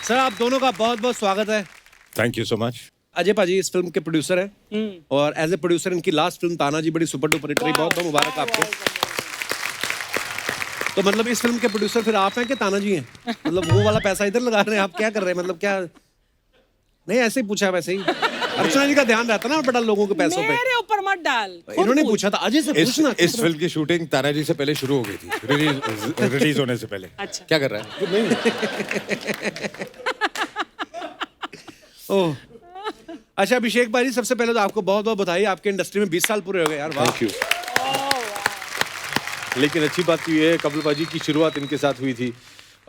Sir आप दोनों का बहुत बहुत स्वागत है। Thank you so much. Ajay पाजी इस फिल्म के प्रोड्यूसर हैं और एज ए प्रोड्यूसर इनकी लास्ट फिल्म तानाजी बड़ी सुपर डुपर हिट रही। बहुत बहुत मुबारक आपको। तो मतलब इस फिल्म के प्रोड्यूसर फिर आप हैं कि तानाजी हैं? मतलब वो वाला पैसा इधर लगा रहे हैं, आप क्या कर रहे हैं? मतलब क्या नहीं, ऐसे ही पूछा वैसे ही। अर्चना जी का ध्यान रहता ना बड़ा लोगों के पैसों पे। मेरे ऊपर मत डाल। इन्होंने पूछा था अजय से पूछना। इस फिल्म की शूटिंग तानाजी से पहले शुरू हो गई थी, रिलीज होने से पहले। अच्छा। क्या कर रहा है? ओह अच्छा अभिषेक भाई, सबसे पहले तो आपको बहुत बहुत बधाई, आपके इंडस्ट्री में 20 साल पूरे हो गए यार। वाह। Thank you. लेकिन अच्छी बात तो ये है, कपिल पाजी की शुरुआत इनके साथ हुई थी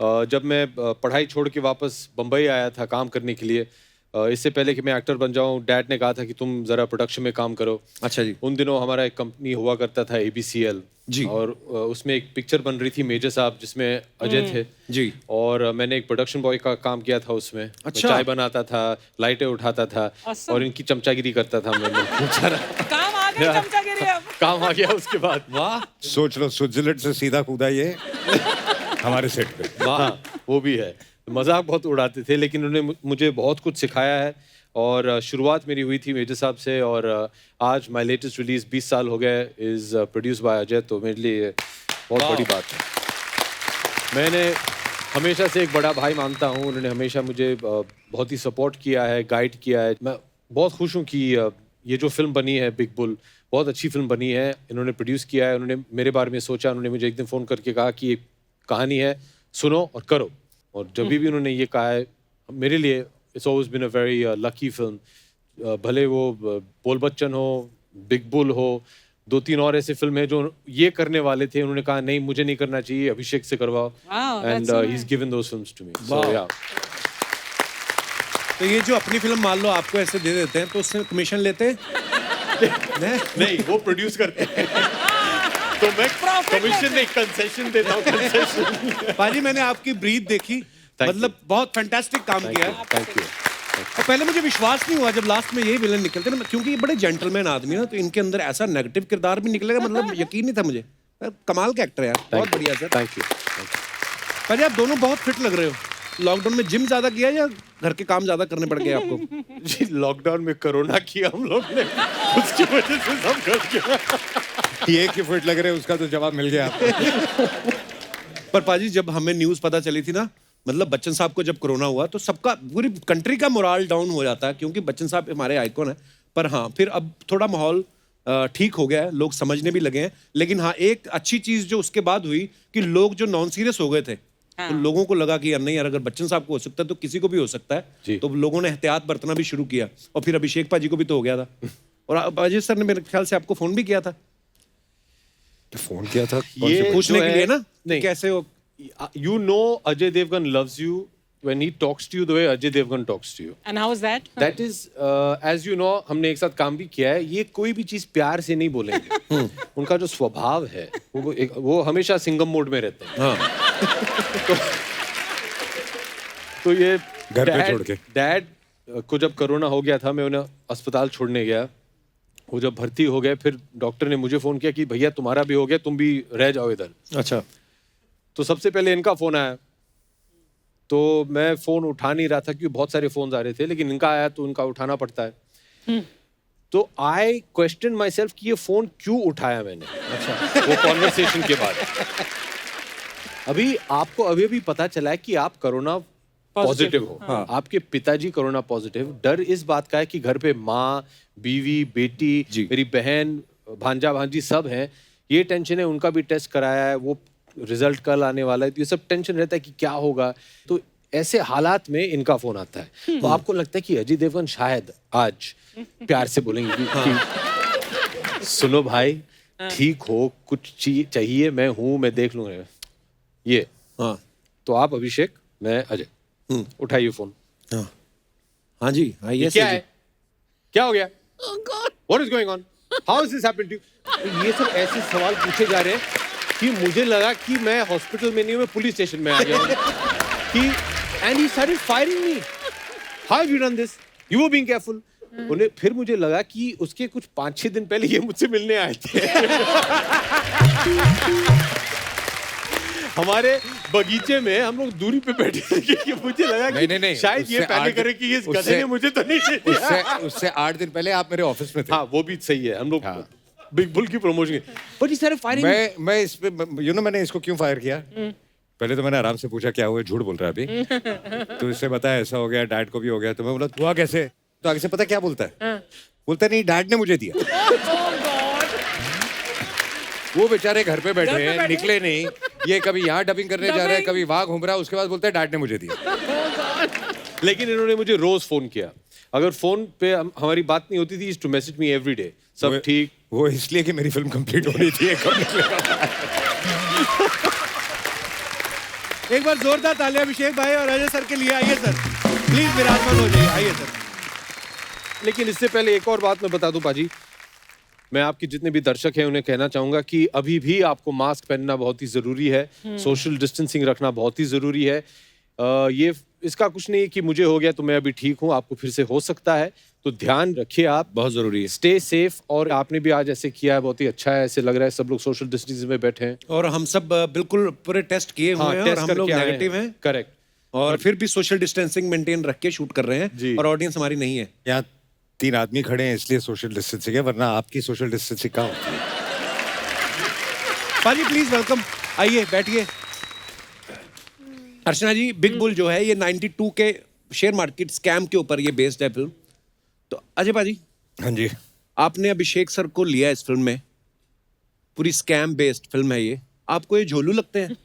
जब मैं पढ़ाई छोड़ के वापस बम्बई आया था काम करने के लिए। इससे पहले कि मैं एक्टर बन जाऊं, डैड ने कहा था कि तुम जरा प्रोडक्शन में काम करो। अच्छा जी। उन दिनों हमारा एक कंपनी हुआ करता था ABCL जी। और उसमें एक पिक्चर बन रही थी मेजर साहब जिसमें अजय थे जी। और मैंने एक प्रोडक्शन बॉय का काम किया था उसमें। अच्छा। चाय बनाता था, लाइटें उठाता था और इनकी चमचागिरी करता था मैं। काम आ गई चमचागिरी अब। काम आ गया उसके बाद। वाह। सोच लो, स्विट्जरलैंड से सीधा कूदा ये हमारे सेट पे। वाह, वो भी है। मजाक बहुत उड़ाते थे लेकिन उन्होंने मुझे बहुत कुछ सिखाया है और शुरुआत मेरी हुई थी मेजर साहब से और आज माय लेटेस्ट रिलीज 20 साल हो गए इज प्रोड्यूस बाय अजय, तो मेरे लिए बहुत बड़ी बात है। मैंने हमेशा से एक बड़ा भाई मानता हूँ, उन्होंने हमेशा मुझे बहुत ही सपोर्ट किया है, गाइड किया है। मैं बहुत खुश हूँ कि ये जो फिल्म बनी है बिग बुल बहुत अच्छी फिल्म बनी है। इन्होंने प्रोड्यूस किया है, उन्होंने मेरे बारे में सोचा, उन्होंने मुझे एक दिन फ़ोन करके कहा कि एक कहानी है, सुनो और करो। और जब भी उन्होंने ये कहा है, मेरे लिए it's always been a very lucky film. भले वो बोल बच्चन हो, बिग बुल हो, 2-3 और ऐसे फिल्म है जो ये करने वाले थे, उन्होंने कहा नहीं मुझे नहीं करना चाहिए, अभिषेक से करवाओ। And he is given those films to me. So yeah. तो ये जो अपनी फिल्म मान लो आपको ऐसे दे देते हैं तो उससे कमीशन लेते हैं? नहीं, वो प्रोड्यूस करते हैं तो मैं कमीशन नहीं, कंसेशन देता हूँ। कंसेशन। पाजी मैंने आपकी ब्रीथ देखी, मतलब बहुत फैंटास्टिक काम किया है। Thank you. और पहले मुझे विश्वास नहीं हुआ जब लास्ट में यही विलन निकलते ना, क्योंकि ये बड़े जेंटलमैन आदमी ना, तो इनके अंदर ऐसा नेगेटिव किरदार भी निकलेगा, मतलब यकीन नहीं था मुझे। कमाल का एक्टर है यार, बहुत बढ़िया सर। Thank you. पाजी आप दोनों बहुत फिट लग रहे हो। लॉकडाउन में जिम ज्यादा किया या घर के काम ज्यादा करने पड़ गए आपको? जी लॉकडाउन में कोरोना किया हम लोग ने, उसकी वजह से सब घर के। ये कि फिट लग रहे हैं उसका तो जवाब मिल गया आपको। पर पाजी जब हमें न्यूज़ पता चली थी ना, मतलब बच्चन साहब को जब कोरोना हुआ तो सबका, पूरी कंट्री का मोराल डाउन हो जाता है, क्योंकि बच्चन साहब हमारे आइकॉन है। पर हाँ, फिर अब थोड़ा माहौल ठीक हो गया है, लोग समझने भी लगे हैं। लेकिन हाँ, एक अच्छी चीज़ जो उसके बाद हुई कि लोग जो नॉन सीरियस हो गए थे, तो लोगों को लगा कि यार नहीं यार, अगर बच्चन साहब को हो सकता है तो किसी को भी हो सकता है। तो लोगों ने एहतियात बरतना भी शुरू किया और फिर अभिषेक पाजी को भी तो हो गया था। और अजय सर ने मेरे ख्याल से आपको फोन भी किया था। फोन किया था ये पूछने के लिए ना, नहीं कैसे हो। You know Ajay Devgan loves you when he talks to you the way Ajay Devgan talks to you. And how is that? That is, as you know, हमने एक साथ काम भी किया है। ये कोई भी चीज प्यार से नहीं बोलेंगे। उनका जो स्वभाव है वो हमेशा सिंगम मोड में रहते हैं। तो ये घर पे छोड़ के। डैड को जब कोरोना हो गया था, मैं उन्हें अस्पताल छोड़ने गया। वो जब भर्ती हो गए, फिर डॉक्टर ने मुझे फोन किया कि भैया तुम्हारा भी हो गया, तुम भी रह जाओ इधर। अच्छा। तो सबसे पहले इनका फोन आया, तो मैं फोन उठा नहीं रहा था क्योंकि बहुत सारे फोन आ रहे थे, लेकिन इनका आया तो इनका उठाना पड़ता है। तो आई क्वेश्चन माई सेल्फ कि ये फोन क्यों उठाया मैंने। अच्छा। वो कॉन्वर्सेशन के बाद अभी आपको अभी पता चला है कि आप कोरोना पॉजिटिव हो। हाँ। आपके पिताजी कोरोना पॉजिटिव। डर इस बात का है कि घर पे माँ, बीवी, बेटी, मेरी बहन, भांजा भांजी सब हैं। ये टेंशन है, उनका भी टेस्ट कराया है, वो रिजल्ट कल आने वाला है, तो ये सब टेंशन रहता है कि क्या होगा। तो ऐसे हालात में इनका फोन आता है, तो आपको लगता है कि अजय देवगन शायद आज प्यार से बोलेंगे कि सुनो भाई, ठीक हो, कुछ चाहिए, मैं हूं, मैं देख लूंगा ये। हाँ, तो आप अभिषेक, मैं अजय, उठाइए फोन। हाँ जी, आइए। क्या है, क्या हो गया? What is going on? How is this happened to you? ये सब ऐसे सवाल पूछे जा रहे हैं कि मुझे लगा कि मैं हॉस्पिटल में नहीं हूँ, मैं पुलिस स्टेशन में आ गया हूँ। कि and he started firing me. How have you done this? You were being careful. उन्हें फिर मुझे लगा कि उसके कुछ 5-6 दिन पहले ये मुझसे मिलने आए थे। हमारे बगीचे में हम लोग दूरी पे बैठे थे क्योंकि मुझे लगा कि नहीं, शायद ये उससे पहले 8 करे कि इस गधे उससे- ने मुझे तो नहीं दे दिया। उससे 8 दिन पहले आप मेरे ऑफिस में थे। हाँ वो भी सही है, हम लोग हाँ। बिग बुल की प्रमोशन, बट इस तरह फायरिंग। मैं इस पे मैंने इसको क्यों फायर किया? पहले तो मैंने आराम से पूछा क्या हुआ, झूठ बोल रहा है अभी। तो इससे बताया ऐसा हो गया, डैड को भी हो गया। तो मैं बोला हुआ कैसे? तो आगे से पता क्या बोलता है? बोलता है नहीं, डैड ने मुझे दिया। वो बेचारे घर पे बैठे हैं, निकले नहीं। ये कभी यहाँ डबिंग करने जा रहा है, कभी वहां घूम रहा है, उसके बाद बोलता है डैड ने मुझे दिया। लेकिन इन्होंने मुझे रोज फोन किया, अगर फोन पे हमारी बात नहीं होती थी, to message me every day, सब ठीक। वो इसलिए कि मेरी फिल्म कंप्लीट होनी थी। एक बार जोरदार तालियां अभिषेक भाई और अजय सर के लिए। आइए सर, प्लीज विराजमान हो जाइए। आइए सर। लेकिन इससे पहले एक और बात मैं बता दूं पाजी, मैं आपके जितने भी दर्शक हैं उन्हें कहना चाहूंगा कि अभी भी आपको मास्क पहनना बहुत ही जरूरी है, सोशल डिस्टेंसिंग रखना बहुत ही जरूरी है। ये इसका कुछ नहीं है कि मुझे हो गया तो मैं अभी ठीक हूँ, आपको फिर से हो सकता है, तो ध्यान रखिए आप, बहुत जरूरी है। Stay safe. और आपने भी आज ऐसे किया है, बहुत ही अच्छा है, ऐसे लग रहा है सब लोग सोशल डिस्टेंसिंग में बैठे हैं। और हम सब बिल्कुल पूरे टेस्ट किए हुए हैं और हम लोग नेगेटिव हैं। करेक्ट। और फिर भी सोशल डिस्टेंसिंग मेंटेन रख के शूट कर रहे जी। हैं और ऑडियंस हमारी नहीं है। यहाँ 3 आदमी खड़े हैं इसलिए सोशल डिस्टेंसिंग है, वरना आपकी सोशल डिस्टेंसिंग कहाँ होती है? पाजी प्लीज वेलकम, आइए बैठिए। अर्चना जी, बिग बुल जो है ये 92 के शेयर मार्केट स्कैम के ऊपर ये बेस्ड है फिल्म। तो अजय पाजी, हाँ जी। आपने अभिषेक सर को लिया इस फिल्म में, पूरी स्कैम बेस्ड फिल्म है ये, आपको ये झोलू लगते हैं?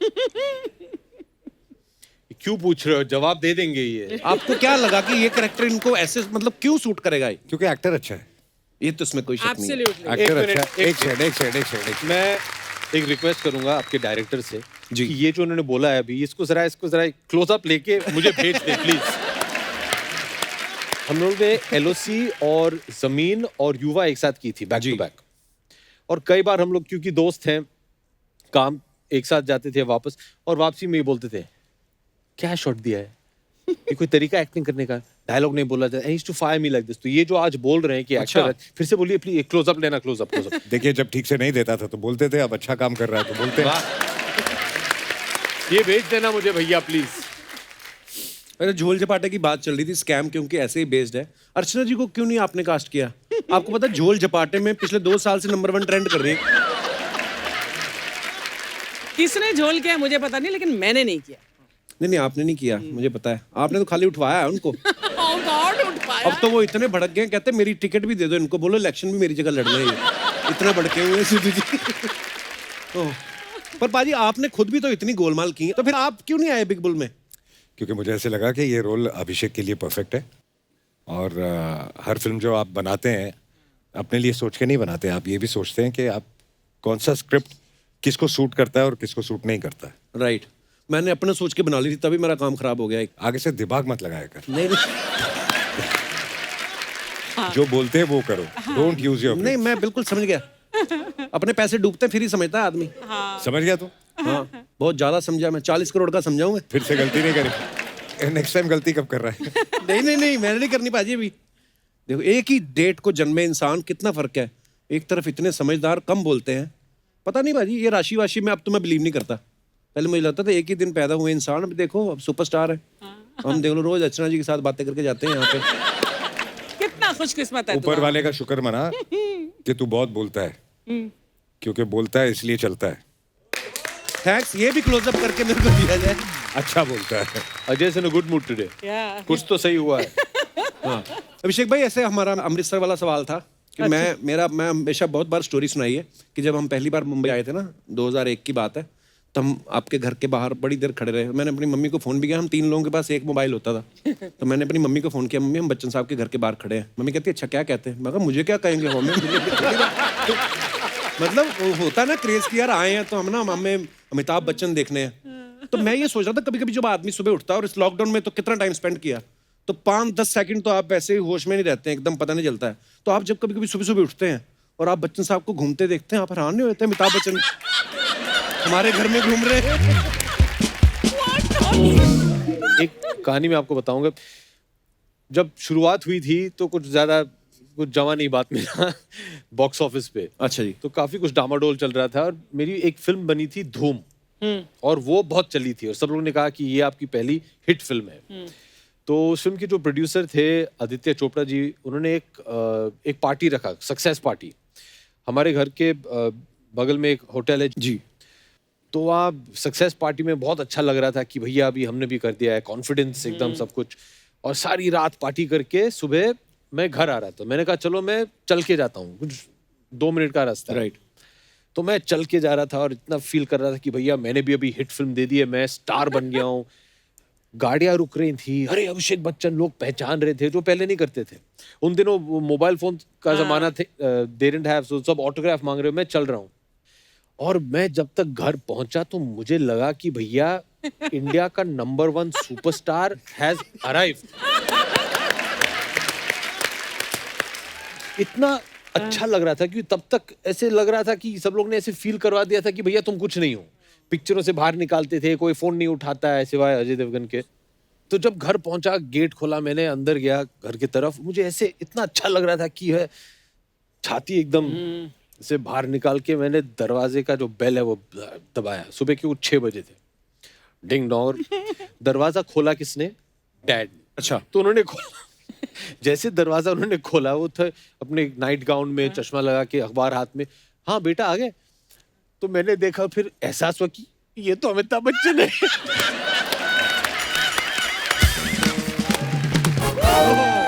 क्यों पूछ रहे हो, जवाब दे देंगे ये। आपको क्या लगा कि ये कैरेक्टर इनको ऐसे मतलब क्यों सूट करेगा ये? क्योंकि एक्टर अच्छा है। ये तो इसमें कोई शक नहीं है। Absolutely. एक्टर मिनट, अच्छा है। एक सेकंड। मैं एक रिक्वेस्ट करूंगा आपके डायरेक्टर से जी। कि ये जो उन्होंने बोला है अभी, इसको जरा क्लोज अप लेके मुझे भेज दे प्लीज। हम लोग ने एलओसी और जमीन और युवा एक साथ की थी बैक टू बैक, और कई बार हम लोग क्योंकि दोस्त हैं, काम एक साथ जाते थे वापस, और वापसी में ये बोलते थे क्या शॉट दिया है, ये कोई तरीका एक्टिंग करने का, डायलॉग नहीं बोला जाता, he to fire me like this. तो ये जो आज बोल रहे हैं कि एक्टर है, फिर से बोलिए प्लीज, क्लोज अप लेना, क्लोज अप। देखिए जब ठीक से नहीं देता था तो बोलते थे, अब अच्छा काम कर रहा है तो बोलते हैं। ये भेज देना मुझे भैया प्लीज। अरे झोल झपाटे की बात चल रही थी, स्कैम क्योंकि ऐसे ही बेस्ड है। अर्चना जी को क्यों नहीं आपने कास्ट किया? आपको पता है झोल झपाटे में पिछले 2 साल से नंबर 1 ट्रेंड कर रही है। किसने झोल किया मुझे पता नहीं, लेकिन मैंने नहीं किया। नहीं, आपने नहीं किया, मुझे पता है। आपने तो खाली उठवाया है उनको। Oh God, उठ पाया। अब तो वो इतने भड़क गए, कहते मेरी टिकट भी दे दो इनको, बोलो इलेक्शन भी मेरी जगह लड़ रहे हैं। इतने भड़के हुए हैं सिद्धू जी। ओह, पर पाजी आपने खुद भी तो इतनी गोलमाल की है, तो फिर आप क्यों नहीं आए बिग बुल में? क्योंकि मुझे ऐसे लगा कि ये रोल अभिषेक के लिए परफेक्ट है। और हर फिल्म जो आप बनाते हैं अपने लिए सोच के नहीं बनाते, आप ये भी सोचते हैं कि आप कौन सा स्क्रिप्ट किसको सूट करता है और किसको सूट नहीं करता है। राइट, मैंने अपने सोच के बना ली थी, तभी मेरा काम खराब हो गया। आगे से दिमाग मत लगाया कर, नहीं जो बोलते हैं वो करो, डोंट यूज योर। नहीं, मैं बिल्कुल समझ गया। अपने पैसे डूबते फिर ही समझता है आदमी। समझ गया तू? हाँ, बहुत ज्यादा समझा मैं, 40 करोड़ का समझाऊंगा। फिर से गलती नहीं करें। नेक्स्ट टाइम गलती कब कर रहा है? नहीं, मैंने नहीं करनी पाजी अभी। देखो, एक ही डेट को जन्मे इंसान, कितना फर्क है। एक तरफ इतने समझदार, कम बोलते हैं। पता नहीं भाजी, ये राशि वाशी में अब तो मैं बिलीव नहीं करता। पहले मुझे लगता था एक ही दिन पैदा हुए इंसान, अब देखो अब सुपरस्टार है। हम देख लो रोज अर्चना जी के साथ बातें करके जाते हैं यहाँ पे। कितना खुशकिस्मत है ऊपर वाले का शुक्र मना कि तू बहुत बोलता है, क्योंकि बोलता है इसलिए चलता है। थैंक्स, ये भी क्लोजअप करके मेरे को दिया जाए। अच्छा बोलता है। अजय से गुड मूड टुडे, Yeah. कुछ तो सही हुआ है। हाँ, अभिषेक भाई, ऐसे हमारा अमृतसर वाला सवाल था कि मैं हमेशा बहुत बार स्टोरी सुनाई है कि जब हम पहली बार मुंबई आए थे ना, 2001 की बात है, तो हम आपके घर के बाहर बड़ी देर खड़े रहे। मैंने अपनी मम्मी को फोन भी किया, हम 3 लोगों के पास एक मोबाइल होता था। तो मैंने अपनी मम्मी को फोन किया, मम्मी हम बच्चन साहब के घर के बाहर खड़े हैं। मम्मी कहती है अच्छा क्या कहते हैं? मैं कहा मुझे क्या कहेंगे मम्मी, मतलब वो होता है ना क्रेज की, यार आए हैं तो हम ना हमें अमिताभ बच्चन देखने हैं। तो मैं ये सोच रहा था कभी कभी जब आदमी सुबह उठता है, और इस लॉकडाउन में तो कितना टाइम स्पेंड किया, तो 5-10 सेकंड तो आप वैसे ही होश में नहीं रहते हैं, एकदम पता नहीं चलता है। तो आप जब कभी कभी सुबह सुबह उठते हैं और आप बच्चन साहब को घूमते देखते हैं, आप हैरान नहीं होते अमिताभ बच्चन हमारे घर में घूम रहे हैं? एक कहानी मैं आपको बताऊंगा। जब शुरुआत हुई थी तो कुछ ज्यादा कुछ जमा नहीं बात मेरा बॉक्स ऑफिस पे। अच्छा जी। तो काफी कुछ डामाडोल चल रहा था, और मेरी एक फिल्म बनी थी धूम, और वो बहुत चली थी और सब लोगों ने कहा कि ये आपकी पहली हिट फिल्म है। तो उस फिल्म के जो प्रोड्यूसर थे आदित्य चोपड़ा जी, उन्होंने एक पार्टी रखा, सक्सेस पार्टी। हमारे घर के बगल में एक होटल है जी। तो वहाँ सक्सेस पार्टी में बहुत अच्छा लग रहा था कि भैया अभी हमने भी कर दिया है, कॉन्फिडेंस एकदम सब कुछ। और सारी रात पार्टी करके सुबह मैं घर आ रहा था। मैंने कहा चलो मैं चल के जाता हूँ, कुछ 2 मिनट का रास्ता है। राइट। तो मैं चल के जा रहा था और इतना फील कर रहा था कि भैया मैंने भी अभी हिट फिल्म दे दी है, मैं स्टार बन गया हूँ। गाड़ियां रुक रही थी, अरे अभिषेक बच्चन, लोग पहचान रहे थे जो पहले नहीं करते थे। उन दिनों मोबाइल फोन का जमाना थे, दे डिडंट हैव, सो सब ऑटोग्राफ मांग रहे हो। मैं चल रहा हूँ और मैं जब तक घर पहुंचा तो मुझे लगा कि भैया इंडिया का नंबर 1 सुपरस्टार हैज अराइव्ड। इतना अच्छा लग रहा था कि तब तक ऐसे लग रहा था कि सब लोग ने ऐसे फील करवा दिया था कि भैया तुम कुछ नहीं हो। पिक्चरों से बाहर निकालते थे, कोई फोन नहीं उठाता है सिवाय अजय देवगन के। तो जब घर पहुंचा, गेट खोला, मैंने अंदर गया घर की तरफ, मुझे ऐसे इतना अच्छा लग रहा था कि है छाती एकदम से बाहर निकाल के मैंने दरवाजे का जो बेल है वो दबाया। सुबह के कुछ 6 बजे थे, डिंग डोंग। दरवाजा खोला किसने? डैड। अच्छा। तो उन्होंने खोला, जैसे दरवाजा उन्होंने खोला, वो थे अपने नाइट गाउन में, चश्मा लगा के, अखबार हाथ में। हाँ बेटा आ गए। तो मैंने देखा, फिर एहसास हुआ कि ये तो अमिताभ बच्चन है।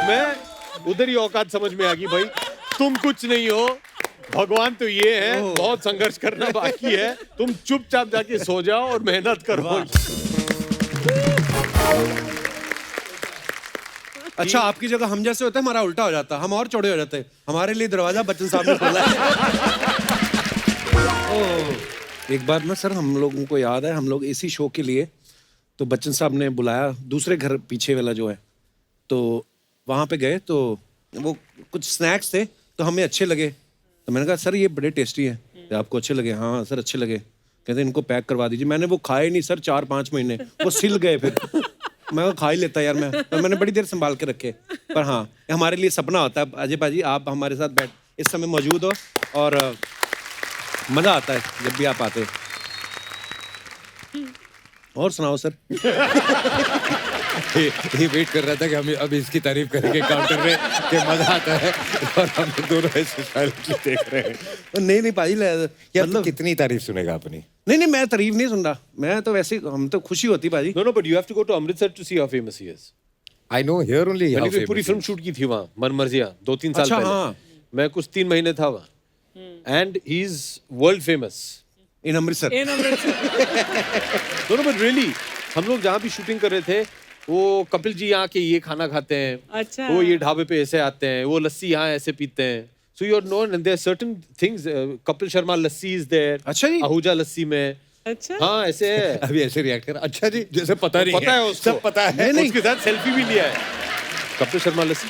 मैं उधर ही औकात समझ में आ गई, भाई तुम कुछ नहीं हो, भगवान तो ये है, बहुत संघर्ष करना बाकी है, तुम चुपचाप जाके सो जाओ और मेहनत करो। अच्छा, आपकी जगह हम जैसे होते, हमारा उल्टा हो जाता, हम और चौड़े हो जाते। हमारे लिए दरवाजा बच्चन साहब ने खोला है। एक बार ना सर, हम लोगों को याद है, हम लोग इसी शो के लिए तो बच्चन साहब ने बुलाया, दूसरे घर पीछे वाला जो है, तो वहाँ पे गए। तो वो कुछ स्नैक्स थे तो हमें अच्छे लगे, तो मैंने कहा सर ये बड़े टेस्टी हैं, आपको अच्छे लगे? हाँ सर अच्छे लगे। कहते इनको पैक करवा दीजिए। मैंने वो खाए नहीं सर 4-5 महीने, वो सिल गए। फिर मैं खा ही लेता यार, मैंने बड़ी देर संभाल के रखे। पर हाँ, हमारे लिए सपना होता है अजय पाजी, आप हमारे साथ बैठ इस समय मौजूद हो और मजा आता है जब भी आप आते। और सुनाओ सर। ये वेट कर रहा था कि हम अब इसकी तारीफ करेंगे काउंटर में कि मजा आता है, और हम दोनों ऐसे साइलेंटली देख रहे हैं। नहीं पाजी, यार मतलब कितनी तारीफ सुनेगा अपनी? नहीं मैं तारीफ नहीं सुन रहा, मैं तो वैसे हम तो खुशी होती पाजी। No, but you have to go to Amritsar to see how famous he is. I know here only how मैंने कोई famous पूरी he फिल्म is. शूट की थी वहाँ, मनमर्जियाँ, 2-3 साल अच्छा, पहले। हाँ। मैं कुछ 3 महीने था वहाँ, and he is world famous. इन अमृतसर। दोनों but really, हम लोग जहाँ भी शूटिंग कर रहे थे, वो कपिल जी यहाँ के ये खाना खाते हैं, अच्छा। वो ये ढाबे पे ऐसे आते हैं, वो लस्सी यहाँ ऐसे पीते हैं। So you're known, and there are certain things. Kapil Sharma lassi is there. अच्छा जी। आहूजा लस्सी में। अच्छा। हाँ ऐसे है। अभी ऐसे रिएक्ट कर, अच्छा जी, जैसे पता नहीं पता है उसको, सब पता है। नहीं। उसके साथ सेल्फी भी लिया है। कपिल शर्मा लस्सी।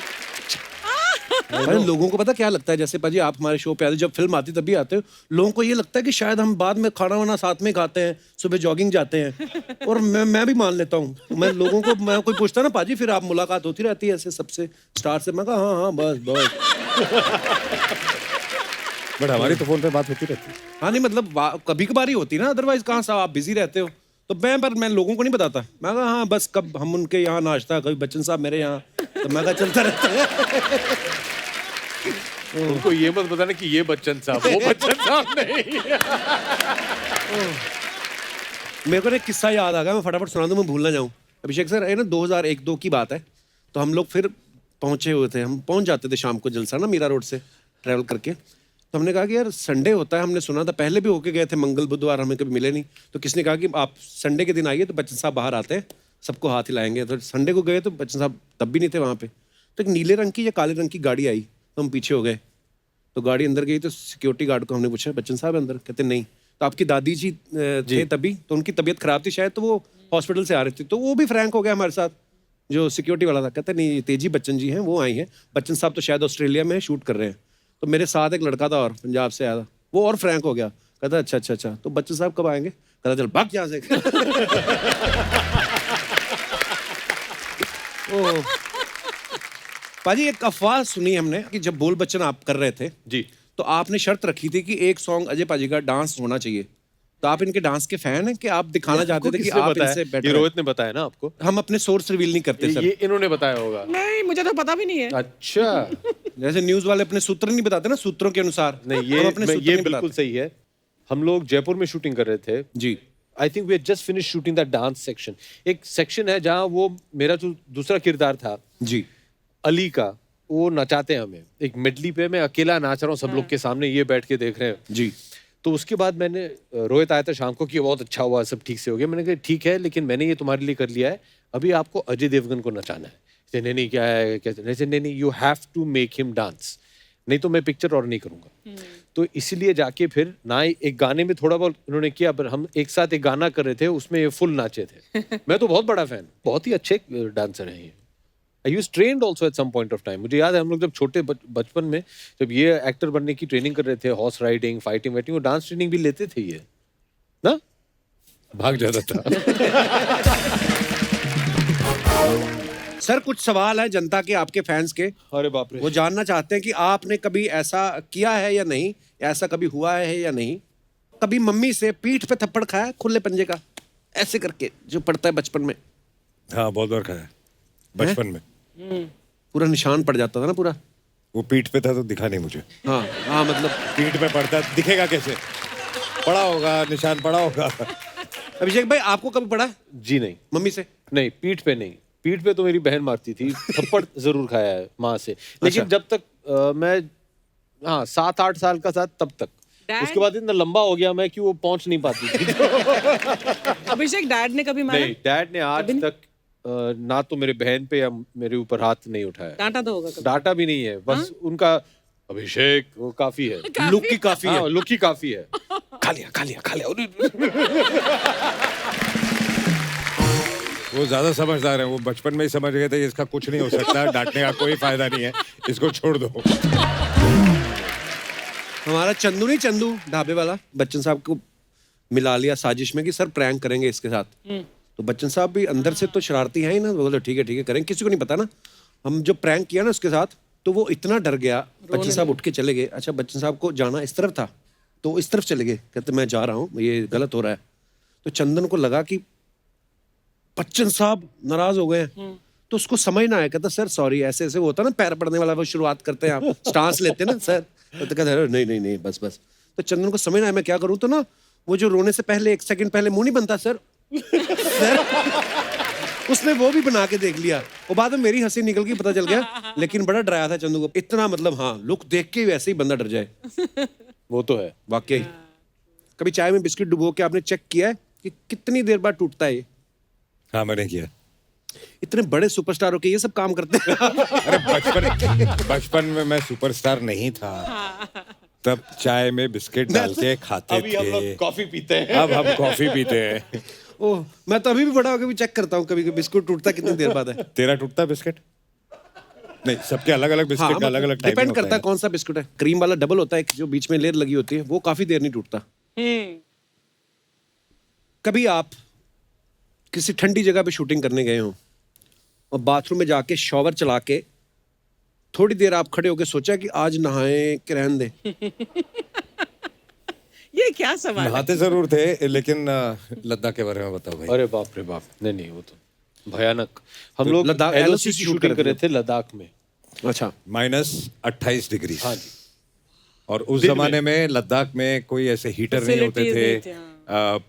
अरे लोगों को पता क्या लगता है, जैसे पाजी आप हमारे शो पे आते, जब फिल्म आती तभी आते हो, लोगों को ये लगता है कि शायद हम बाद में खाना वाना साथ में खाते हैं, सुबह जॉगिंग जाते हैं। और मैं भी मान लेता हूँ, मैं लोगों को, मैं कोई पूछता ना पाजी फिर आप मुलाकात होती रहती है ऐसे सबसे स्टार से, मैं कहा हाँ बस। बट हमारी तो फोन पे बात होती रहती है। हाँ नहीं मतलब कभी कभार ही होती ना, अदरवाइज कहाँ साहब आप बिजी रहते हो। तो मैं लोगों को नहीं बताता, मैं कहा हाँ बस कब हम उनके यहाँ नाश्ता, कभी बच्चन साहब मेरे यहाँ, तो मैं कहा चलता रहता है। उनको ये मत बताना कि ये बच्चन साहब, वो बच्चन साहब नहीं। मेरे को एक किस्सा याद आ गया, मैं फटाफट सुना दूं, मैं भूल ना जाऊं। अभिषेक सर, ये ना 2001-2 की बात है, तो हम लोग फिर पहुंचे हुए थे, हम पहुंच जाते थे शाम को जलसा ना मीरा रोड से ट्रैवल करके। तो हमने कहा कि यार संडे होता है, हमने सुना था, पहले भी होके गए थे, मंगल बुधवार हमें कभी मिले नहीं। तो किसने कहा कि आप संडे के दिन आइए तो बच्चन साहब बाहर आते हैं, सबको हाथ हिलाएंगे। तो संडे को गए तो बच्चन साहब तब भी नहीं थे वहाँ पे। तो एक नीले रंग की या काले रंग की गाड़ी आई, तो हम पीछे हो गए। तो गाड़ी अंदर गई तो सिक्योरिटी गार्ड को हमने पूछा बच्चन साहब अंदर? कहते नहीं। तो आपकी दादी जी थे तभी, तो उनकी तबीयत खराब थी शायद, तो वो हॉस्पिटल से आ रहे थे। तो वो भी फ्रैंक हो गया हमारे साथ, जो सिक्योरिटी वाला था। कहते नहीं, तेजी बच्चन जी हैं, वो आई हैं, बच्चन साहब तो शायद ऑस्ट्रेलिया में शूट कर रहे हैं। तो मेरे साथ एक लड़का था और पंजाब से आया था, वो और फ्रैंक हो गया। कहता अच्छा, तो बच्चन साहब कब आएंगे? कहता चल भाग यहाँ से। पाजी एक अफवाह सुनी हमने कि जब बोल बच्चन आप कर रहे थे जी, तो आपने शर्त रखी थी कि एक सॉन्ग अजय पाजी का डांस होना चाहिए। तो आप इनके डांस के फैन हैं कि आप दिखाना चाहते आपको थे कि किसने आप बताया? इनसे ये बेटर रोहित ने बताया ना आपको? हम अपने सोर्स रिवील नहीं करते सर। ये इन्होंने बताया होगा। नहीं मुझे तो पता भी नहीं है। अच्छा। जैसे न्यूज वाले अपने सूत्र नहीं बताते ना, सूत्रों के अनुसार नहीं हम अपने सूत्र ये नहीं बिल्कुल बताते। सही है। हम लोग जयपुर में शूटिंग कर रहे थे। जी I think we had just finish shooting that dance section. एक सेक्शन है जहाँ वो मेरा जो दूसरा किरदार था जी अली का, वो नचाते हैं हमें एक मेडली पे। मैं अकेला नाच रहा हूँ, सब लोग के सामने ये बैठ के देख रहे हैं। जी तो उसके बाद मैंने रोहित आया था शाम को कि ये बहुत अच्छा हुआ, सब ठीक से हो गया। मैंने कहा ठीक है, लेकिन मैंने ये तुम्हारे लिए कर लिया है, अभी आपको अजय देवगन को नचाना है। कहते, नहीं नहीं क्या है, कहते नहीं नहीं you have to make him dance, नहीं तो मैं पिक्चर और नहीं करूंगा। तो इसीलिए जाके फिर ना एक गाने में थोड़ा बहुत उन्होंने किया, पर हम एक साथ एक गाना कर रहे थे, उसमें ये फुल नाचे थे। मैं तो बहुत बड़ा फैन, बहुत ही अच्छे डांसर हैं ये। I use trained also at some point of time. मुझे याद है हम लोग जब छोटे बचपन में जब ये एक्टर बनने की ट्रेनिंग कर रहे थे, हॉर्स राइडिंग, फाइटिंग वाइटिंग, वो डांस ट्रेनिंग भी लेते थे ये ना। भाग जाता था। सर कुछ सवाल है जनता के, आपके फैंस के। अरे बाप रे। वो जानना चाहते हैं कि आपने कभी ऐसा किया है या नहीं, ऐसा कभी हुआ है या नहीं। कभी मम्मी से पीठ पे थप्पड़ खाया है, खुले पंजे का, ऐसे करके जो पड़ता है बचपन में? हाँ बहुत बार खाया बचपन में। पूरा निशान पड़ जाता था ना पूरा। वो पीठ पे था तो दिखा नहीं मुझे। हाँ हाँ, मतलब पीठ पे पड़ता दिखेगा कैसे? पड़ा होगा, निशान पड़ा होगा। अभिषेक भाई आपको कभी पड़ा है जी नहीं, मम्मी से? नहीं पीठ पे नहीं। पीठ पे तो मेरी बहन मारती थी, थप्पड़ जरूर खाया है माँ से, लेकिन अच्छा। जब तक मैं 7-8 साल का था तब तक। Dad? उसके बाद इतना लंबा हो गया मैं कि वो पहुंच नहीं पाती थी। अभिषेक डैड ने कभी मारा? नहीं, डैड ने आज तक ना तो मेरे बहन पे या मेरे ऊपर हाथ नहीं उठाया। डांटा तो होगा कभी। डांटा भी नहीं है, बस उनका अभिषेक वो काफी है, लुक की काफी है। हाँ, लुक ही काफी है। खा लिया खा लिया खा लिया। वो ज्यादा समझदार है, वो बचपन में ही समझ गए थे इसका कुछ नहीं हो सकता, डांटने का कोई फायदा नहीं है, इसको छोड़ दो। हमारा चंदू नहीं, चंदू ढाबे वाला, बच्चन साहब को मिला लिया साजिश में कि सर प्रैंक करेंगे इसके साथ। तो बच्चन साहब भी अंदर से तो शरारती हैं ही ना, बोले ठीक है करेंगे, किसी को नहीं पता ना। हम जो प्रैंक किया ना उसके साथ, तो वो इतना डर गया, बच्चन साहब उठ के चले गए। अच्छा बच्चन साहब को जाना इस तरफ था, तो इस तरफ चले गए, कहते मैं जा रहा हूँ, ये गलत हो रहा है। तो चंदन को लगा कि बच्चन साहब नाराज हो गए हैं, तो उसको समझ ना आया। कहता सर सॉरी, ऐसे ऐसे वो होता ना पैर पड़ने वाला, वो शुरुआत करते हैं आप स्टांस लेते हैं ना सर। तो कहता है नहीं बस। तो चंदन को समझ ना आया मैं क्या करूँ, तो ना वो जो रोने से पहले 1 सेकंड पहले मुंह नहीं बनता सर, उसने वो भी बना के देख लिया। और बाद में मेरी हंसी निकल गई, पता चल गया, लेकिन बड़ा डराया था चंदू को इतना, मतलब हाँ लुक देख के वैसे ही बंदा डर जाए। वो तो है वाकई। कभी चाय में बिस्किट डुबो के आपने चेक किया है कि कितनी देर बाद टूटता है ये? हाँ मैंने किया। इतने बड़े सुपरस्टार होके ये सब काम करते हैं। अरे बचपन में मैं सुपरस्टार नहीं था, तब चाय में बिस्किट डाल के खाते अभी हम लोग थे। कॉफी पीते हैं। अब हम कॉफी पीते हैं। ओह, मैं तो अभी भी बड़ा होकर भी चेक करता हूँ कभी कभी बिस्कुट टूटता कितनी देर बाद है। तेरा टूटता बिस्किट? नहीं, सबके अलग अलग बिस्किट का अलग अलग टाइमिंग डिपेंड होता करता है कौन सा बिस्कुट है। क्रीम वाला डबल होता है, जो बीच में लेयर लगी होती है, वो काफी देर नहीं टूटता। कभी आप किसी ठंडी जगह पे शूटिंग करने गए हो और बाथरूम में जाके शॉवर चला के थोड़ी देर आप खड़े होके सोचा कि आज नहाए कि रहने दे? ये क्या सवाल है? नहाते जरूर थे, लेकिन लद्दाख के बारे में बताओ भाई। अरे बाप रे बाप, नहीं वो तो भयानक। हम लोग लद्दाख LOC की की शूट शूटिंग कर कर रहे थे लद्दाख में। अच्छा। -28 डिग्री। हाँ जी। और उस जमाने में लद्दाख में कोई ऐसे हीटर नहीं होते Facilities नहीं थे, थे,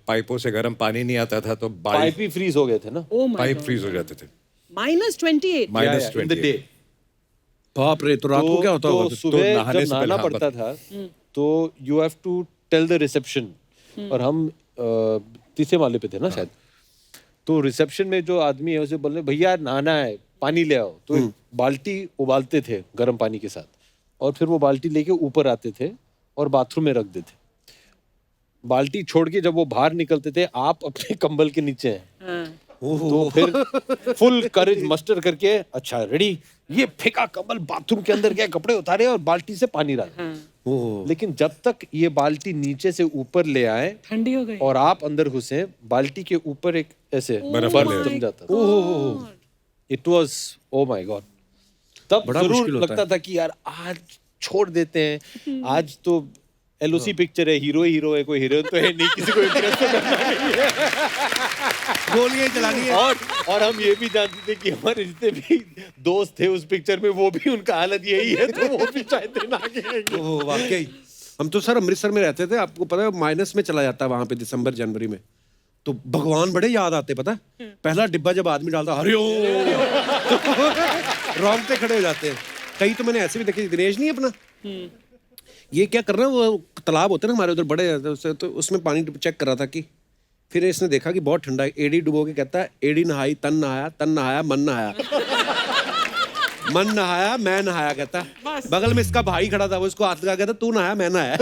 पाइपों से गर्म पानी नहीं आता था, तो पाइप ही फ्रीज हो गए थे ना। Oh my pipe God. Freeze हो जाते थे। -28। -28 in the day। बाप रे, तो रात को क्या होता तो होगा? सुबह नहाने जब से पहले नहाना हाँ, पड़ता था, तो you have to tell the reception, और हम 3 माले पे थे ना शायद। तो रिसेप्शन में जो आदमी है उसे बोले भैया नहाना है, पानी ले आओ। तो एक बाल्टी उबालते थे गर्म पानी के साथ, और फिर वो बाल्टी लेके ऊपर आते थे और बाथरूम में रख देते। बाल्टी छोड़ के जब वो बाहर निकलते थे, आप अपने कंबल के नीचे हैं। तो फिर फुल करेज मस्टर करके, अच्छा रेडी, ये फेंका कंबल बाथरूम के अंदर गया, कपड़े उतारे और बाल्टी से पानी डाला। लेकिन जब तक ये बाल्टी नीचे से ऊपर ले आए ठंडी हो गई। और आप अंदर घुसे, बाल्टी के ऊपर एक ऐसे बर्फ बर्फ वाले। जम जाता था। It was oh my God. तब बड़ा जरूर मुश्किल होता लगता था कि यार आज छोड़ देते हैं, आज तो LOC पिक्चर है, हीरो है, कोई हीरोइन तो है नहीं, किसी को इंप्रेस तो करना नहीं है। गोलियां ही चलानी है। और हम ये भी जानते थे कि हमारे जितने भी दोस्त थे उस पिक्चर में वो भी उनका हालत यही है, तो वो भी शायद दिन आगे आएंगे। ओह वाकई। हम तो सर अमृतसर में रहते थे, आपको पता है माइनस में चला जाता है वहां पे दिसंबर जनवरी में, तो भगवान बड़े याद आते पता है। पहला डिब्बा जब आदमी डालता हरिओम रोंगटे खड़े हो जाते हैं। कई तो मैंने ऐसे भी देखे, दिनेश नहीं अपना, ये क्या कर रहा है, वो तालाब होते हैं ना हमारे उधर बड़े, तो उसमें पानी चेक कर रहा था कि, फिर इसने देखा कि बहुत ठंडा है, एडी डुबो के कहता है एडी नहाई तन नहाया मन नहाया मन नहाया मैं नहाया, कहता बगल में इसका भाई खड़ा था, वो इसको हाथ लगा कहता तू नहाया मैं नहाया।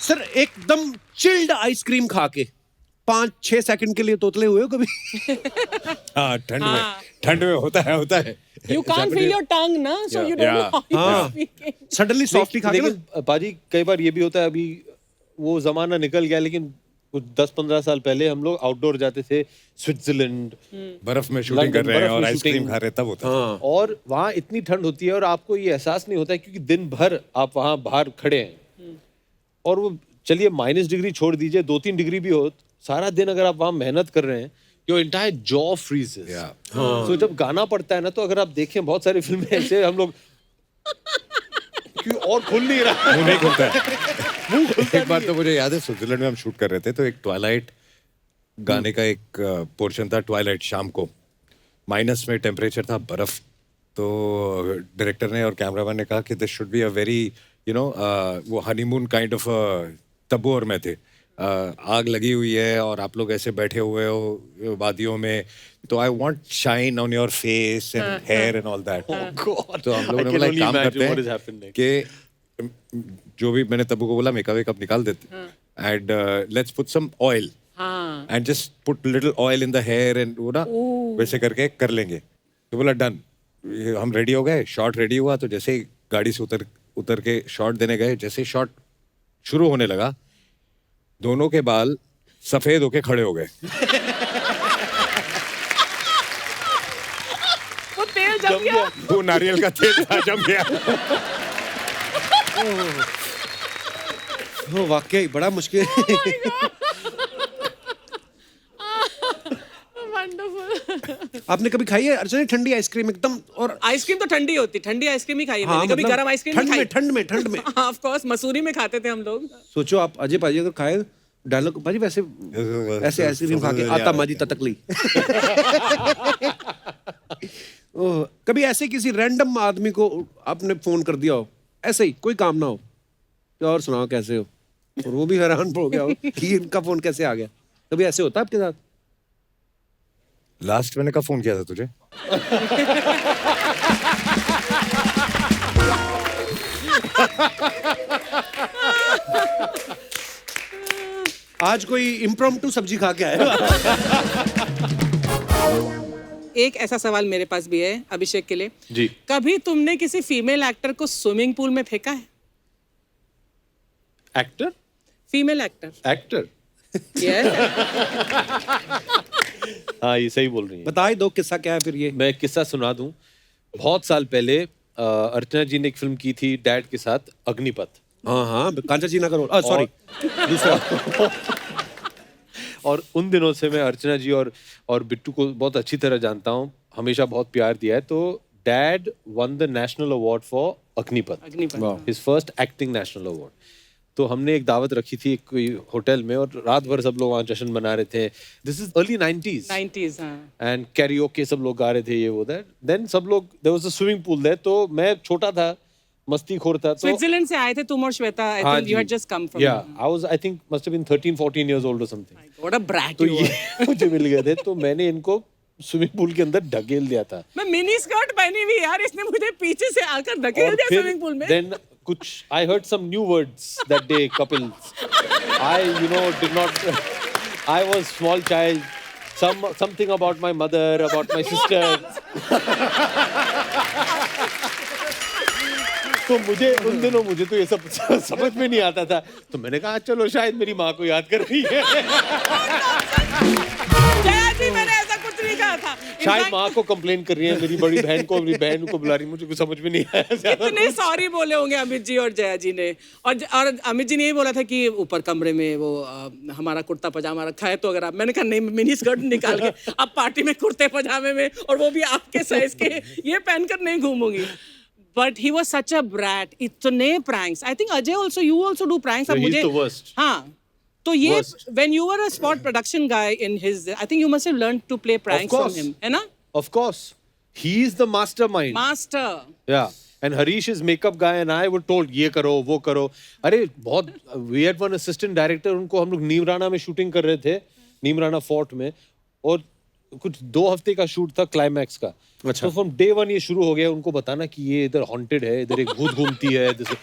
सर एकदम चिल्ड आइसक्रीम खा के 5-6 सेकंड के लिए तोतले हुए हो कभी? हाँ, ठंड में होता है You can't feel your tongue, ना, so you don't know how you're speaking. Suddenly softy खा के ना, लेकिन पाजी कई बार ये भी होता है, अभी वो जमाना निकल गया, लेकिन कुछ 10-15 साल पहले हम लोग आउटडोर जाते थे, स्विट्जरलैंड, बर्फ में शूटिंग कर रहे हैं और आइसक्रीम खा रहे तब होता है। और वहाँ इतनी ठंड होती है और आपको ये एहसास नहीं होता है क्योंकि दिन भर आप वहाँ बाहर खड़े हैं, और वो चलिए -डिग्री छोड़ दीजिए, 2-3 डिग्री भी हो, सारा दिन अगर आप वहाँ मेहनत कर रहे हैं, योर एंटायर जॉ फ्रीजेस। तो जब गाना पड़ता है ना, तो अगर आप देखें बहुत सारी फिल्में ऐसे हम लोग और खुल नहीं रहा, मुंह नहीं खुलता है। एक बार तो मुझे याद है, स्विट्जरलैंड में हम शूट कर रहे थे, तो एक ट्वाइलाइट गाने का एक पोर्शन था, ट्वाइलाइट शाम को, माइनस में टेम्परेचर था, बर्फ। तो डायरेक्टर ने और कैमरामैन ने कहा कि this should be a very वो हनीमून काइंड ऑफ, तब्बू और मैं थे, आग लगी हुई है और आप लोग ऐसे बैठे हुए हो वादियों में, तो I want shine on your face and hair and all that. तो हम लोगों ने बोला एक काम करते हैं कि जो भी मैंने तब्बू को बोला, मेकअप वेकअप निकाल देते and let's put some oil and just put little oil in the hair and वो ना वैसे करके कर लेंगे। तो बोला डन। हम रेडी हो गए, शॉट रेडी हुआ, तो जैसे ही गाड़ी से उतर के शॉट देने गए, जैसे ही शॉट शुरू होने लगा, दोनों के बाल सफेद होके खड़े हो गए। वो तेल जम गया, वो नारियल का तेल था, जम गया। वो वाकई बड़ा मुश्किल। वंडरफुल। आपने कभी खाई है अर्चना ठंडी आइसक्रीम एकदम? और आइसक्रीम तो ठंडी होती, ठंडी आइसक्रीम ही खाई है मैंने, कभी मतलब गरम आइसक्रीम नहीं खाई। ठंड में ऑफ कोर्स मसूरी में खाते थे हम लोग। सोचो आप अजय पाजी अगर खाए डायलॉग, पाजी वैसे ऐसे आइसक्रीम खा के आता माजी ततकली। ओह, कभी ऐसे किसी रैंडम आदमी को आपने फोन कर दिया हो, ऐसे ही कोई काम ना हो, तो और सुनाओ कैसे हो, और वो भी हैरान हो गया हो कि इनका फोन कैसे आ गया? कभी ऐसे होता है आपके साथ? लास्ट मैंने कब फोन किया था तुझे? आज कोई इम्प्रॉम्प्टू सब्जी खा के आया। एक ऐसा सवाल मेरे पास भी है अभिषेक के लिए जी। कभी तुमने किसी फीमेल एक्टर को स्विमिंग पूल में फेंका है? एक्टर? Female actor. यस। हाँ, ये सही बोल रही है। बता ही दो किस्सा क्या है फिर ये। मैं किस्सा सुना दूं। बहुत साल पहले अर्चना जी ने एक फिल्म की थी डैड के साथ, अग्निपथ। हाँ, कांचा जी ना करो, सॉरी दूसरा। और उन दिनों से मैं अर्चना जी और बिट्टू को बहुत अच्छी तरह जानता हूँ, हमेशा बहुत प्यार दिया है। तो dad won the national award for Agneepath, his first acting national award. तो हमने एक दावत रखी थी कोई होटल में, और रात भर सब लोग वहाँ जश्न मना रहे थे। This is early 90s and karaoke सब लोग गा रहे थे, ये वो दैट। देन सब लोग, there was a swimming pool there. तो मैं छोटा था, मस्तीखोर था। तो स्विट्जरलैंड से आए थे तुम और Shweta. I think you had just come from. Yeah I was, I think must have been 13-14 years old or something. What a brat तो यू ये मुझे मिल गए थे, तो मैंने इनको स्विमिंग पूल के अंदर ढकेल दिया था। मैं मिनी स्कर्ट पहनी हुई यार, इसने मुझे पीछे से आकर धकेल दिया स्विमिंग पूल में। देन कुछ I heard some new words that day, couples. I did not. I was small child. Something about my mother, about my sister. तो उन दिनों मुझे तो ये सब समझ में नहीं आता था। तो मैंने कहा चलो शायद मेरी माँ को याद कर रही है। जया जी, मैंने ऐसा कुछ नहीं कहा था। शायद माँ को कंप्लेन कर रही है, मेरी बड़ी बहन को, मेरी बहन को बुला रही है, मुझे कुछ समझ में नहीं आया ज्यादा। इतने सॉरी बोले होंगे अमित जी और जया जी ने। और अमित जी ने यही बोला था कि ऊपर कमरे में वो हमारा कुर्ता पजामा रखा है, तो अगर आप, मैंने कहा नहीं, मिनी स्कर्ट निकाल के अब पार्टी में कुर्ते पजामे में, और वो भी आपके साइज के, ये पहनकर नहीं घूमूंगी। But he was such a brat. इतने pranks. I think Ajay also, you also do pranks. अब He's मुझे, the worst. हाँ, तो ये Worst. when you were a sport production guy in his, I think you must have learned to play pranks from course. him, है ना? Of course, he is the mastermind. Master. Yeah. And Harish is makeup guy and I were told ये करो वो करो। अरे बहुत, we had one assistant director, उनको हम लोग नीमराना में शूटिंग कर रहे थे, नीमराना फोर्ट में, और कुछ 2 हफ्ते का शूट था क्लाइमैक्स का। अच्छा। तो फ्रॉम डे 1 ये शुरू हो गया उनको बताना कि ये इधर हॉन्टेड है, इधर एक भूत घूमती है जैसे,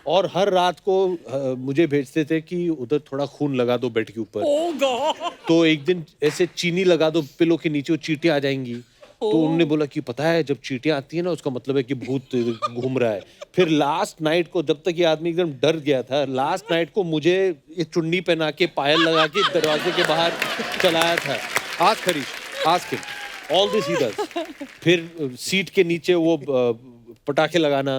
और हर रात को मुझे भेजते थे कि उधर थोड़ा खून लगा दो बेड के ऊपर। Oh God. तो एक दिन ऐसे चीनी लगा दो पिलो के नीचे, वो चींटियां आ जाएंगी। तो उन्होंने बोला कि पता है जब चींटियां आती है ना, उसका मतलब है कि भूत घूम रहा है। फिर लास्ट नाइट को, जब तक ये आदमी एकदम डर गया था, लास्ट नाइट को मुझे ये चुन्नी पहना के, पायल लगा के दरवाजे के बाहर चलाया था। Ask Harish, ask him, all this he does. फिर सीट के नीचे वो पटाखे लगाना,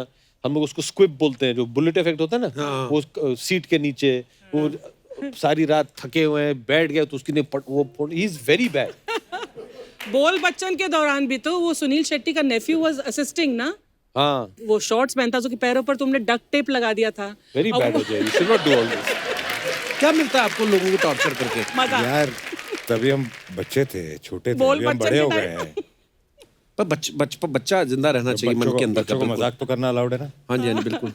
हम लोग उसको स्क्विब बोलते हैं, जो बुलेट इफेक्ट होता है ना, वो सीट के नीचे, वो सारी रात थके हुए हैं, बैठ गया तो उसकी वो, ही इज वेरी बैड। बोल बच्चन के दौरान भी तो वो सुनील शेट्टी का नेफ्यू वाज असिस्टिंग ना, हाँ, वो शॉर्ट्स पहनता, उसके पैरों पर तुमने डक्ट टेप लगा दिया था। वेरी बैड हो जाए, you should not do all this. क्या मिलता है आपको लोगों को टॉर्चर करके? मजा। यार तभी हम बच्चे थे, छोटे थे, बोल अभी हम बच्चन बड़े हो के गए टाइम। हैं। पर बच्चा जिंदा रहना चाहिए मन के अंदर का, बच्चों को बिल्कुल। मजाक तो करना अलाउड है ना। हाँ जी, हाँ जी, बिल्कुल।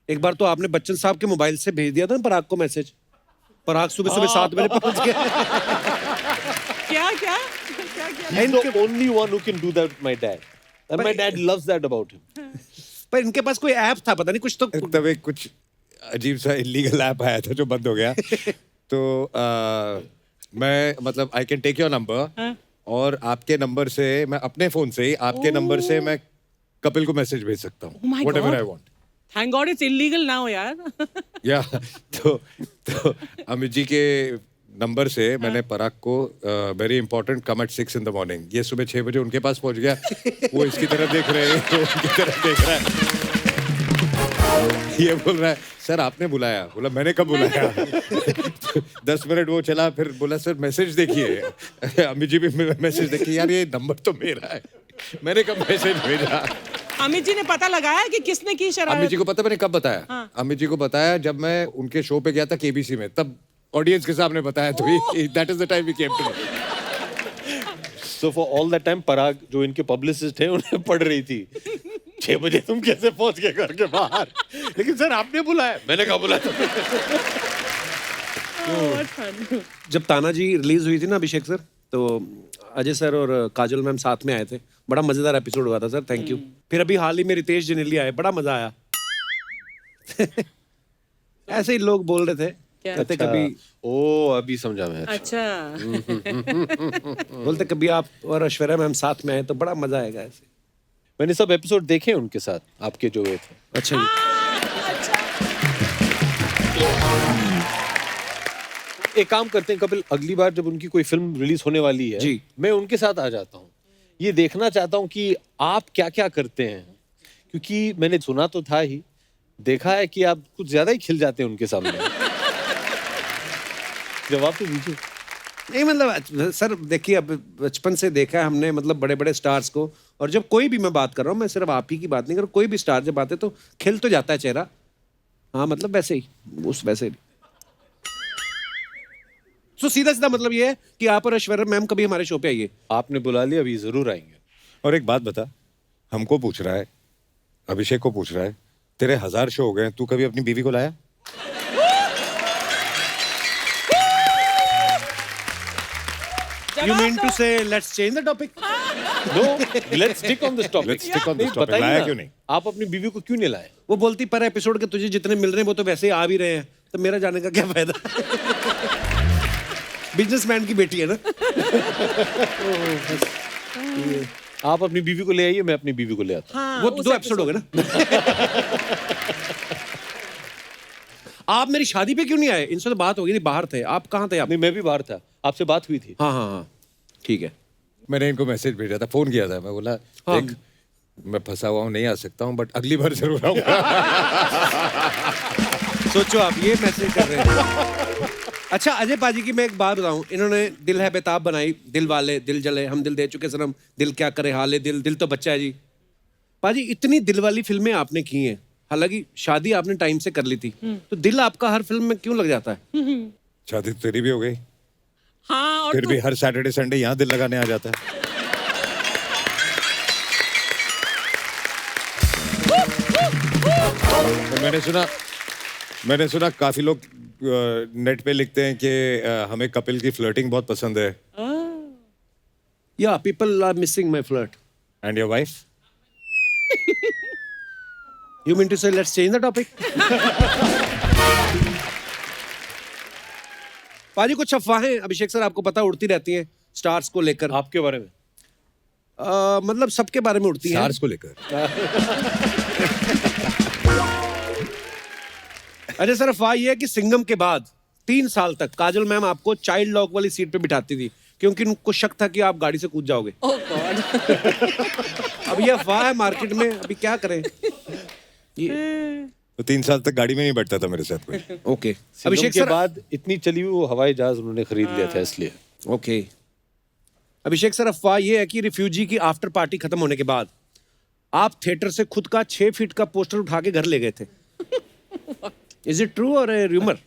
एक बार तो आपने बच्चन साहब के मोबाइल से भेज दिया था ना पराग को मैसेज। पराग सुबह सुबह 7 बजे पहुंच गया। क्या क्या He's the only one who can do that with my dad. And my dad loves that about him. पर इनके पास कोई ऐप था, पता नहीं कुछ तो। तब एक कुछ अजीब सा इलीगल ऐप आया था जो बंद हो गया। तो मैं मतलब I can take your number, और आपके नंबर से मैं अपने फोन से ही आपके नंबर से मैं कपिल को मैसेज भेज सकता हूँ, Oh my whatever God. I want. Thank God it's illegal now यार। या तो अमित जी के नंबर से मैंने पराग को very important come at 6 in the morning, ये सुबह 6 बजे उनके पास पहुंच गया। वो इसकी तरफ देख रहे हैं, वो उनकी तरफ देख रहा है। ये बोल रहा है सर आपने बुलाया, बोला मैंने कब बुलाया? 10 मिनट वो चला, फिर बोला सर मैसेज देखिए। अमित जी भी मैसेज देखिए, यार ये नंबर तो मेरा है, मैंने कब मैसेज भेजा? अमित जी ने पता लगाया कि किसने की शरारत? अमित जी को पता मैंने कब बताया? हाँ। अमित जी को बताया जब मैं उनके शो पे गया था KBC में, तब ऑडियंस के सामने बताया, तो that is the time we came to know. So for all that time, Parag जो इनके पब्लिसिस्ट थे उन्हें पढ़ रही थी 6 बजे तुम कैसे पहुंच गए घर के बाहर? लेकिन सर आपने बुलाया, मैंने कहा बुलाया? जब तानाजी रिलीज हुई थी ना अभिषेक सर, तो अजय सर और काजल मैम साथ में आए थे, बड़ा मजेदार एपिसोड हुआ था सर, थैंक यू। फिर अभी हाल ही में रितेश जनेली आए, बड़ा मजा आया। ऐसे ही लोग बोल रहे थे, कहते कभी ओ अभी समझा मैं। अच्छा। बोलते कभी आप और ऐश्वर्या मैम साथ में आए तो बड़ा मजा आएगा ऐसे। मैंने सब एपिसोड देखे उनके साथ, आपके जो हुए थे। अच्छा जी। एक काम करते हैं कपिल, अगली बार जब उनकी कोई फिल्म रिलीज होने वाली है जी, मैं उनके साथ आ जाता हूँ। ये देखना चाहता हूँ कि आप क्या क्या करते हैं, क्योंकि मैंने सुना तो था ही, देखा है कि आप कुछ ज्यादा ही खिल जाते हैं उनके सामने। जवाब तो दीजिए। नहीं मतलब सर देखिए, अब बचपन से देखा है हमने, मतलब बड़े बड़े स्टार्स को, और जब कोई भी, मैं बात कर रहा हूँ, मैं सिर्फ आप ही की बात नहीं कर रहा, कोई भी स्टार जब आते तो खिल तो जाता है चेहरा। हाँ मतलब वैसे ही, उस वैसे ही। तो सीधा सीधा मतलब ये है कि आप और ऐश्वर्या मैम कभी हमारे शो पे आइए। आपने बुला लिया, अभी जरूर आएंगे। और एक बात बता, हमको पूछ रहा है, अभिषेक को पूछ रहा है, तेरे 1000 शो हो गए, तू कभी अपनी बीवी को लाया? You mean to say let's change the topic? No, let's stick on this topic. Let's stick on this नहीं, topic. बताइए लाया ना, क्यों नहीं? आप अपनी बीवी को क्यों नहीं लाए? वो बोलती पर एपिसोड के तुझे जितने मिल रहे हैं वो तो वैसे ही आ भी रहे हैं, तो मेरा जाने का क्या फायदा? बिजनेसमैन की बेटी है ना। आप अपनी बीवी को ले आइए, मैं अपनी बीवी को ले आता हूँ। हाँ, वो उस 2 एपिसोड हो गए ना। आप मेरी शादी पे क्यों नहीं आए? इनसे तो बात होगी नहीं, बाहर थे आप, कहाँ थे आप? नहीं, मैं भी बाहर था, आपसे बात हुई थी। हाँ हाँ हाँ, ठीक है। मैंने इनको मैसेज भेजा था, फोन किया था, मैं बोला देख मैं फंसा हुआ हूँ, नहीं आ सकता हूँ, बट अगली बार जरूर आऊंगा। सोचो आप ये मैसेज कर रहे हैं। अच्छा अजय पाजी की मैं एक बात बताऊं, इन्होंने दिल है बेताब बनाई, दिल वाले, दिल जले, हम दिल दे चुके सनम, दिल क्या करे हाले दिल, दिल तो बच्चा है जी। पाजी इतनी दिल वाली फिल्में आपने की हैं, हालांकि शादी आपने टाइम से कर ली थी, तो दिल आपका हर फिल्म में क्यों लग जाता है? शादी तो तेरी भी हो गई, हाँ और फिर भी हर सैटरडे संडे यहाँ दिल लगाने आ जाता है। तो मैंने सुना काफी लोग नेट पे लिखते हैं कि हमें कपिल की फ्लर्टिंग बहुत पसंद है। या people are missing my flirt. And your wife? You mean to say let's change the topic? पाजी कुछ अफवाहें अभिषेक सर आपको पता उड़ती रहती हैं स्टार्स को लेकर। आपके बारे में? मतलब सबके बारे में उड़ती हैं। स्टार्स को लेकर? अरे सर अफवाह ये है कि सिंघम के बाद 3 साल तक काजल मैम आपको चाइल्ड लॉक वाली सीट पे बिठाती थी क्योंकि उनको शक था कि आप गाड़ी से कूद जाओगे। ओह गॉड। अब ये अफवाह है मार्केट में, अभी क्या करें? तो 3 साल तक गाड़ी में नहीं बैठता था मेरे साथ कोई। ओके अभिषेक अभिषेक के सर बाद इतनी चली हुई वो हवाई जहाज उन्होंने खरीद लिया था इसलिए। ओके अभिषेक सर अफवाह ये है कि रिफ्यूजी की आफ्टर पार्टी खत्म होने के बाद आप थिएटर से खुद का 6 फीट का पोस्टर उठा के घर ले गए थे। इज इट ट्रू और र्यूमर?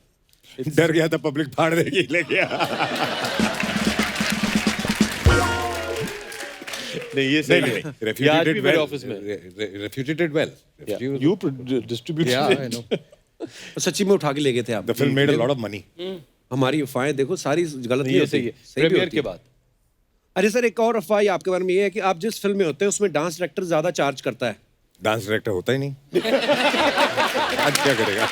डर गया था पब्लिक फाड़ देगी, ले गया। नहीं ये सही नहीं। Refugee आज did भी मेरे well. ऑफिस में। Refugee did well. You distributed Yeah, I it. know. सच्ची में उठा के ले गए थे आप? The film made a lot of money. हमारी अफवाहें देखो सारी गलत नहीं ये होती, सही है। सही भी प्रीमियर होती के है। बाद अरे सर एक और अफवाह आपके बारे में ये है कि आप जिस फिल्म में होते हैं उसमें डांस डायरेक्टर ज्यादा चार्ज करता है। डांस डायरेक्टर होता ही नहीं। आज क्या करेगा?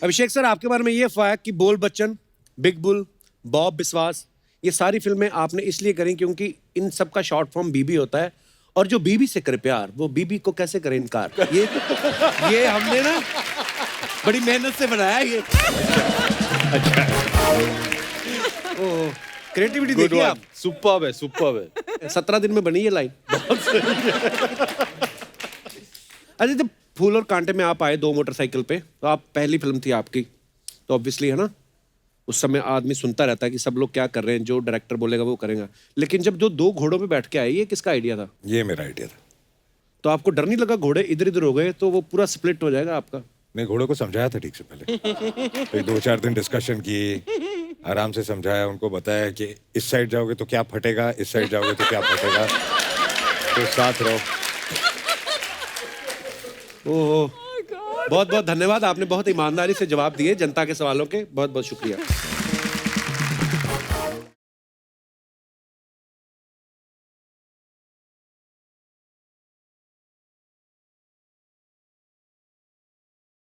अभिषेक सर आपके बारे में ये अफवाह है कि बोल बच्चन, बिग बुल, बॉब बिस्वास ये सारी फिल्में आपने इसलिए करी क्योंकि इन सब का शॉर्ट फॉर्म बीबी होता है और जो बीबी से करे प्यार वो बीबी को कैसे करे इनकार। ये हमने ना बड़ी मेहनत से बनाया ये। ओह क्रिएटिविटी गुड देखिए वन, आप। सुपर्ब है, सुपर्ब है। 17 दिन में बनी ये लाइन। अरे जब फूल और कांटे में आप आए 2 मोटरसाइकिल पे तो आप पहली फिल्म थी आपकी, तो ऑब्वियसली है ना उस समय आदमी सुनता रहता है कि सब लोग क्या कर रहे हैं, जो डायरेक्टर बोलेगा वो करेगा। लेकिन जब जो 2 घोड़ों पे बैठ के आए, ये किसका आइडिया था? ये मेरा आइडिया था। तो आपको डर नहीं लगा घोड़े इधर इधर हो गए तो वो पूरा स्प्लिट हो जाएगा आपका? नहीं, घोड़ों को समझाया था ठीक से पहले। 2-4 दिन डिस्कशन की, आराम से समझाया, उनको बताया कि इस साइड जाओगे तो क्या फटेगा, इस साइड जाओगे तो क्या फटेगा, तो साथ रहो। ओह बहुत बहुत धन्यवाद, आपने बहुत ईमानदारी से जवाब दिए जनता के सवालों के। बहुत बहुत शुक्रिया।